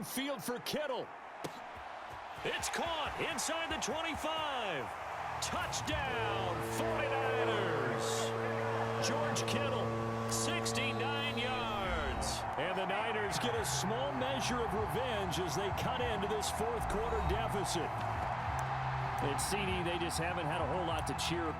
Field for Kittle. It's caught inside the 25. Touchdown, 49ers. George Kittle, 69 yards. And the Niners get a small measure of revenge as they cut into this fourth quarter deficit. And CD, they just haven't had a whole lot to cheer.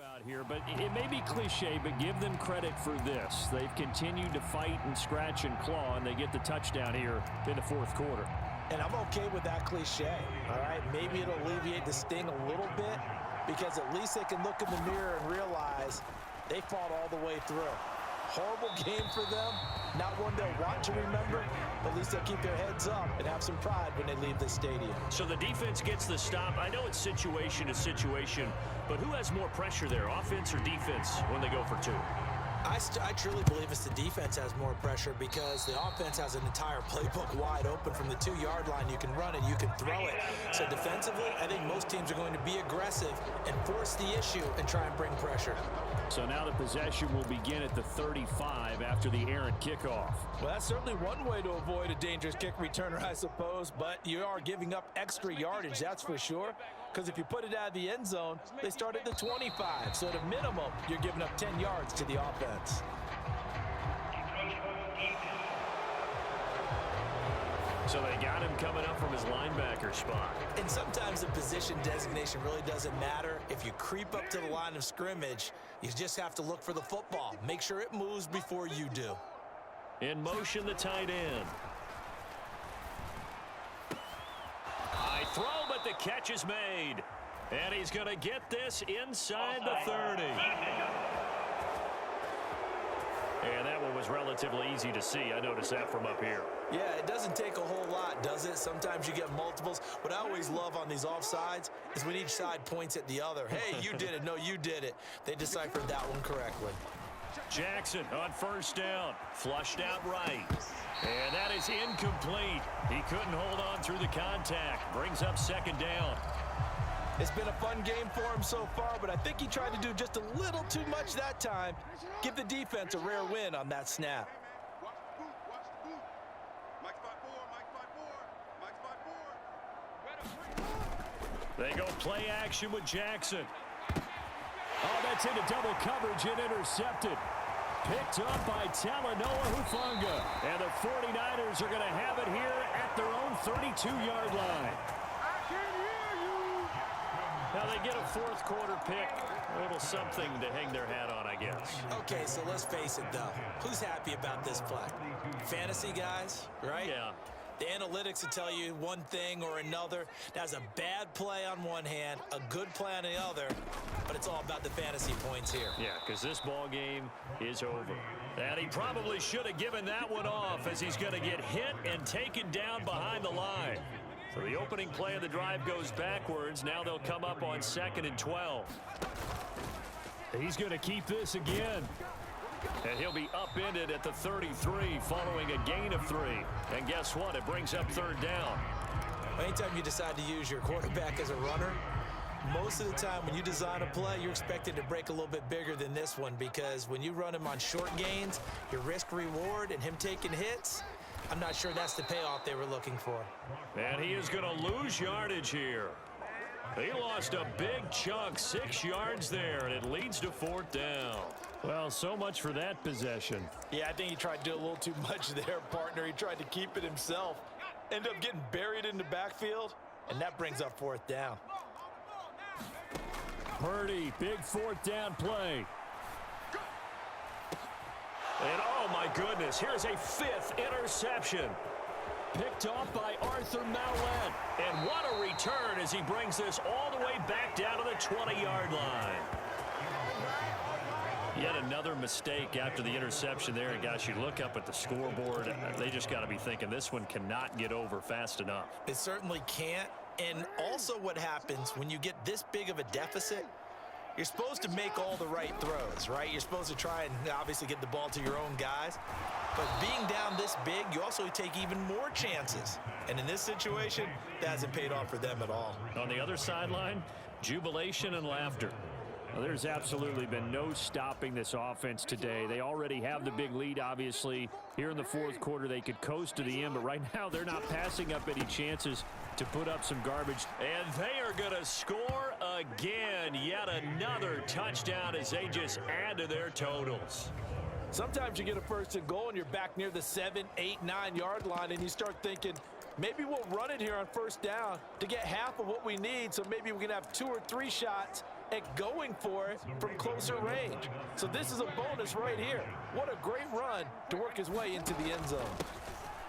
Out here, but it may be cliche, but give them credit for this. They've continued to fight and scratch and claw, and they get the touchdown here in the fourth quarter. And I'm okay with that cliche, all right? Maybe it'll alleviate the sting a little bit because at least they can look in the mirror and realize they fought all the way through. Horrible game for them, not one they'll want to remember, but at least they'll keep their heads up and have some pride when they leave the stadium. So the defense gets the stop. I know it's situation to situation, but who has more pressure there, offense or defense, when they go for two? I truly believe it's the defense has more pressure because the offense has an entire playbook wide open from the 2-yard line. You can run it, you can throw it. So defensively, I think most teams are going to be aggressive and force the issue and try and bring pressure. So now the possession will begin at the 35 after the errant kickoff. Well, that's certainly one way to avoid a dangerous kick returner, I suppose, but you are giving up extra yardage, that's for sure. Because if you put it out of the end zone, they start at the 25. So at a minimum, you're giving up 10 yards to the offense. So they got him coming up from his linebacker spot. And sometimes the position designation really doesn't matter. If you creep up to the line of scrimmage, you just have to look for the football. Make sure it moves before you do. In motion, the tight end. High throw, but the catch is made. And he's going to get this inside the 30. And that one was relatively easy to see. I noticed that from up here. Yeah, it doesn't take a whole lot, does it? Sometimes you get multiples. What I always love on these offsides is when each side points at the other. Hey, you did it. No, you did it. They deciphered that one correctly. Jackson on first down. Flushed out right. And that is incomplete. He couldn't hold on through the contact. Brings up second down. It's been a fun game for him so far, but I think he tried to do just a little too much that time. Give the defense a rare win on that snap. They go play action with Jackson. Oh, that's into double coverage and intercepted. Picked up by Talanoa Hufanga. And the 49ers are going to have it here at their own 32-yard line. Now they get a fourth quarter pick. A little something to hang their hat on, I guess. Okay, so let's face it, though. Who's happy about this play? Fantasy guys, right? Yeah. The analytics will tell you one thing or another. That's a bad play on one hand, a good play on the other, but it's all about the fantasy points here. Yeah, because this ball game is over. And he probably should have given that one off as he's going to get hit and taken down behind the line. So the opening play of the drive goes backwards. Now they'll come up on 2nd and 12. He's going to keep this again. And he'll be upended at the 33 following a gain of 3. And guess what? It brings up third down. Anytime you decide to use your quarterback as a runner, most of the time when you design a play, you're expected to break a little bit bigger than this one because when you run him on short gains, your risk-reward and him taking hits, I'm not sure that's the payoff they were looking for. And he is going to lose yardage here. He lost a big chunk, 6 yards there, and it leads to 4th down. Well, so much for that possession. Yeah, I think he tried to do a little too much there, partner. He tried to keep it himself. Ended up getting buried in the backfield, and that brings up 4th down. Purdy, big fourth down play. And oh my goodness, here's a fifth interception. Picked off by Arthur Mallett. And what a return as he brings this all the way back down to the 20-yard line. Yet another mistake after the interception there. And guys, you look up at the scoreboard, they just got to be thinking this one cannot get over fast enough. It certainly can't. And also what happens when you get this big of a deficit, you're supposed to make all the right throws, right? You're supposed to try and obviously get the ball to your own guys. But being down this big, you also take even more chances. And in this situation, that hasn't paid off for them at all. On the other sideline, jubilation and laughter. Well, there's absolutely been no stopping this offense today. They already have the big lead, obviously. Here in the fourth quarter, they could coast to the end, but right now they're not passing up any chances to put up some garbage. And they are going to score again. Yet another touchdown as they just add to their totals. Sometimes you get a first and goal and you're back near the 7, 8, 9-yard line, and you start thinking, maybe we'll run it here on first down to get half of what we need, so maybe we can have 2 or 3 shots at going for it from closer range. So this is a bonus right here. What a great run to work his way into the end zone.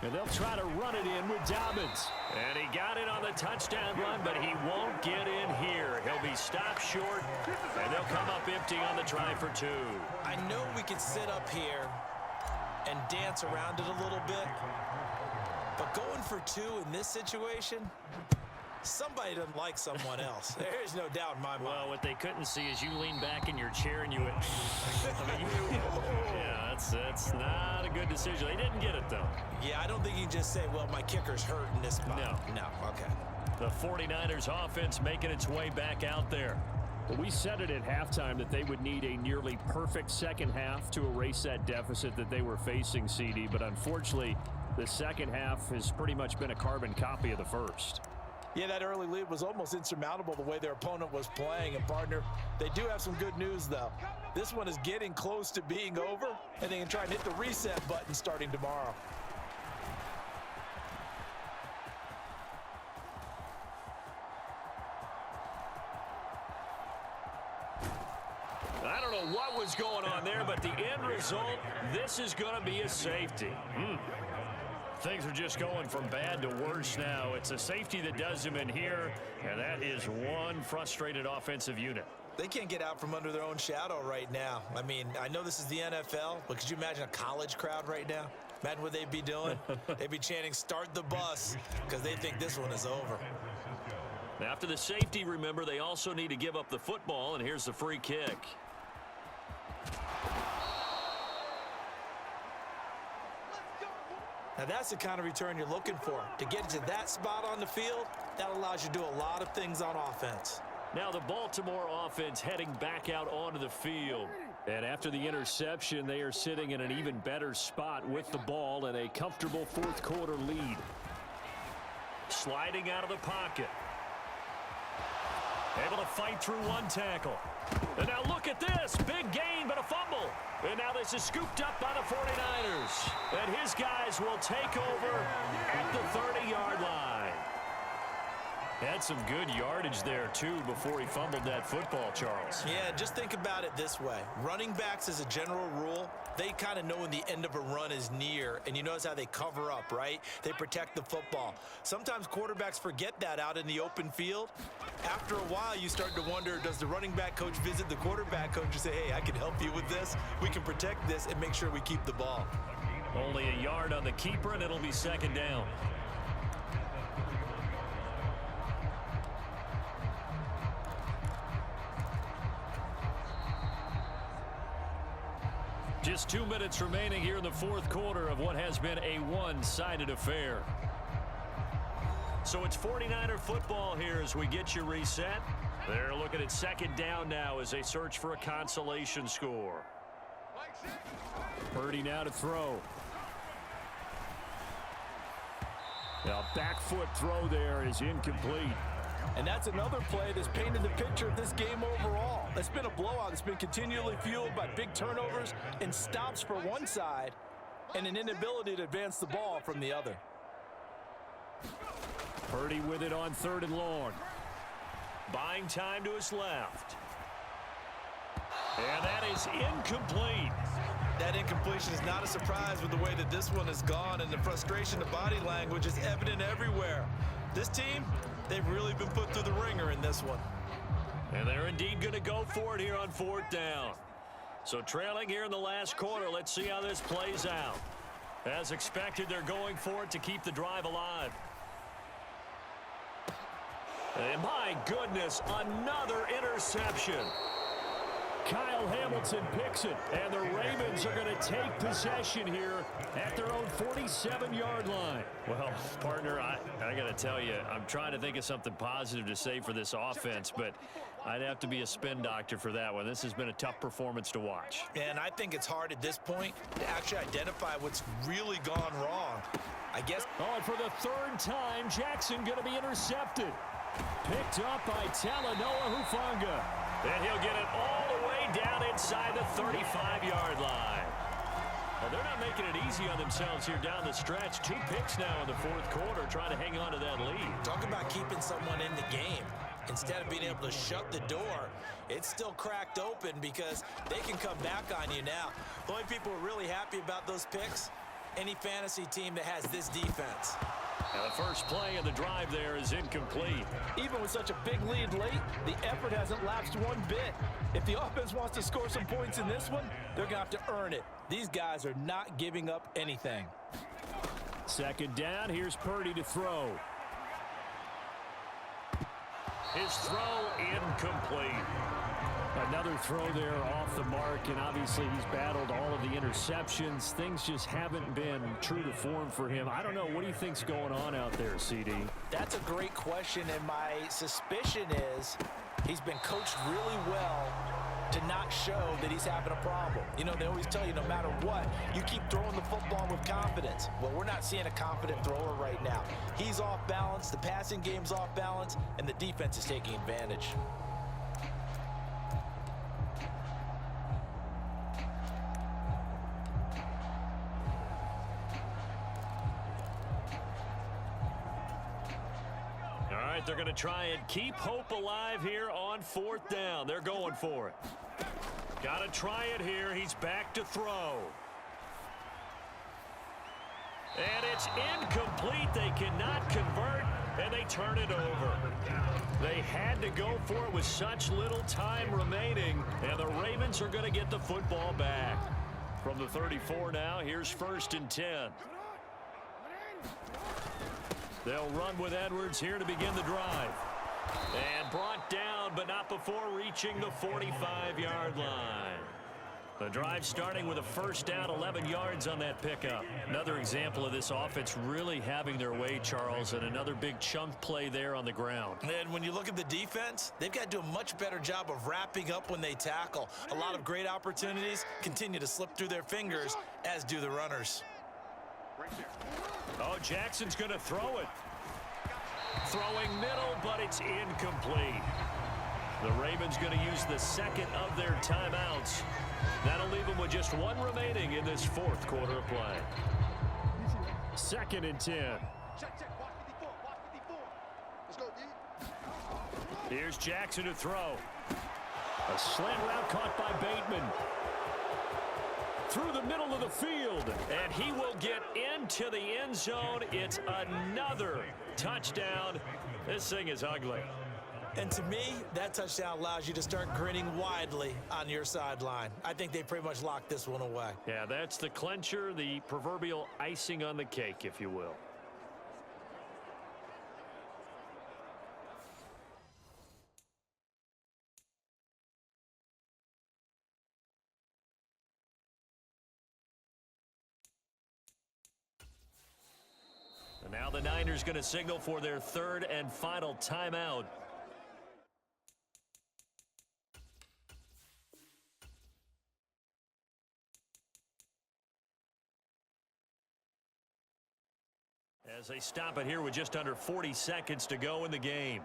And they'll try to run it in with Dobbins. And he got it on the touchdown run, but he won't get in here. He'll be stopped short, and they'll come up empty on the try for 2. I know we could sit up here and dance around it a little bit, but going for 2 in this situation, somebody doesn't like someone else. There's no doubt in my mind. Well, what they couldn't see is you lean back in your chair and you went, yeah, that's not a good decision. They didn't get it, though. Yeah, I don't think you can just say, well, my kicker's hurt in this spot. No, okay. The 49ers offense making its way back out there. Well, we said it at halftime that they would need a nearly perfect second half to erase that deficit that they were facing, CD, but unfortunately, the second half has pretty much been a carbon copy of the first. Yeah, that early lead was almost insurmountable the way their opponent was playing. And, partner, they do have some good news, though. This one is getting close to being over, and they can try and hit the reset button starting tomorrow. I don't know what was going on there, but the end result, this is going to be a safety. Things are just going from bad to worse now. It's a safety that does them in here, and that is one frustrated offensive unit. They can't get out from under their own shadow right now. I mean, I know this is the NFL, but could you imagine a college crowd right now? Imagine what they'd be doing. They'd be chanting, "Start the bus," because they think this one is over. After the safety, remember, they also need to give up the football, and here's the free kick. Now that's the kind of return you're looking for. To get to that spot on the field, that allows you to do a lot of things on offense. Now the Baltimore offense heading back out onto the field. And after the interception, they are sitting in an even better spot with the ball and a comfortable fourth quarter lead. Sliding out of the pocket. Able to fight through one tackle. And now look at this. Big gain, but a fumble. And now this is scooped up by the 49ers. And his guys will take over at the 30-yard line. Had some good yardage there, too, before he fumbled that football, Charles. Yeah, just think about it this way. Running backs, as a general rule, they kind of know when the end of a run is near, and you notice how they cover up, right? They protect the football. Sometimes quarterbacks forget that out in the open field. After a while, you start to wonder, does the running back coach visit the quarterback coach and say, hey, I can help you with this. We can protect this and make sure we keep the ball. Only a yard on the keeper, and it'll be second down. Just 2 minutes remaining here in the fourth quarter of what has been a one-sided affair. So it's 49er football here as we get you reset. They're looking at second down now as they search for a consolation score. Purdy now to throw. Now back foot throw there is incomplete. And that's another play that's painted the picture of this game overall. It's been a blowout. It's been continually fueled by big turnovers and stops for one side and an inability to advance the ball from the other. Purdy with it on 3rd and long. Buying time to his left. And that is incomplete. That incompletion is not a surprise with the way that this one has gone, and the frustration, the body language is evident everywhere. This team, they've really been put through the ringer in this one. And they're indeed going to go for it here on 4th down. So trailing here in the last quarter, let's see how this plays out. As expected, they're going for it to keep the drive alive. And my goodness, another interception. Kyle Hamilton picks it, and the Ravens are going to take possession here at their own 47-yard line. Well, partner, I got to tell you, I'm trying to think of something positive to say for this offense, but I'd have to be a spin doctor for that one. This has been a tough performance to watch. And I think it's hard at this point to actually identify what's really gone wrong. I guess. Oh, and for the 3rd time, Jackson going to be intercepted. Picked up by Talanoa Hufanga. And he'll get it all the way down inside the 35-yard line. Well, they're not making it easy on themselves here down the stretch. 2 picks now in the 4th quarter, trying to hang on to that lead. Talk about keeping someone in the game. Instead of being able to shut the door, it's still cracked open because they can come back on you now. The only people who are really happy about those picks, any fantasy team that has this defense. Now the first play of the drive there is incomplete. Even with such a big lead late, the effort hasn't lapsed one bit. If the offense wants to score some points in this one, they're going to have to earn it. These guys are not giving up anything. 2nd down, here's Purdy to throw. His throw incomplete. Another throw there off the mark, and obviously he's battled all of the interceptions. Things just haven't been true to form for him. I don't know. What do you think's going on out there, CD? That's a great question, and my suspicion is he's been coached really well to not show that he's having a problem. You know, they always tell you no matter what, you keep throwing the football with confidence. Well, we're not seeing a confident thrower right now. He's off balance, the passing game's off balance, and the defense is taking advantage. They're going to try and keep hope alive here on 4th down. They're going for it. Got to try it here. He's back to throw. And it's incomplete. They cannot convert, and they turn it over. They had to go for it with such little time remaining, and the Ravens are going to get the football back. From the 34 now, here's 1st and 10. They'll run with Edwards here to begin the drive. And brought down, but not before reaching the 45-yard line. The drive starting with a 1st down, 11 yards on that pickup. Another example of this offense really having their way, Charles, and another big chunk play there on the ground. And when you look at the defense, they've got to do a much better job of wrapping up when they tackle. A lot of great opportunities continue to slip through their fingers, as do the runners. Oh, Jackson's going to throw it. Throwing middle, but it's incomplete. The Ravens going to use the 2nd of their timeouts. That'll leave them with just 1 remaining in this 4th quarter of play. 2nd and 10. Here's Jackson to throw. A slant route caught by Bateman. Through the middle of the field. And he will get into the end zone. It's another touchdown. This thing is ugly. And to me, that touchdown allows you to start grinning widely on your sideline. I think they pretty much locked this one away. Yeah, that's the clincher, the proverbial icing on the cake, if you will. And now the Niners going to signal for their 3rd and final timeout. As they stop it here with just under 40 seconds to go in the game.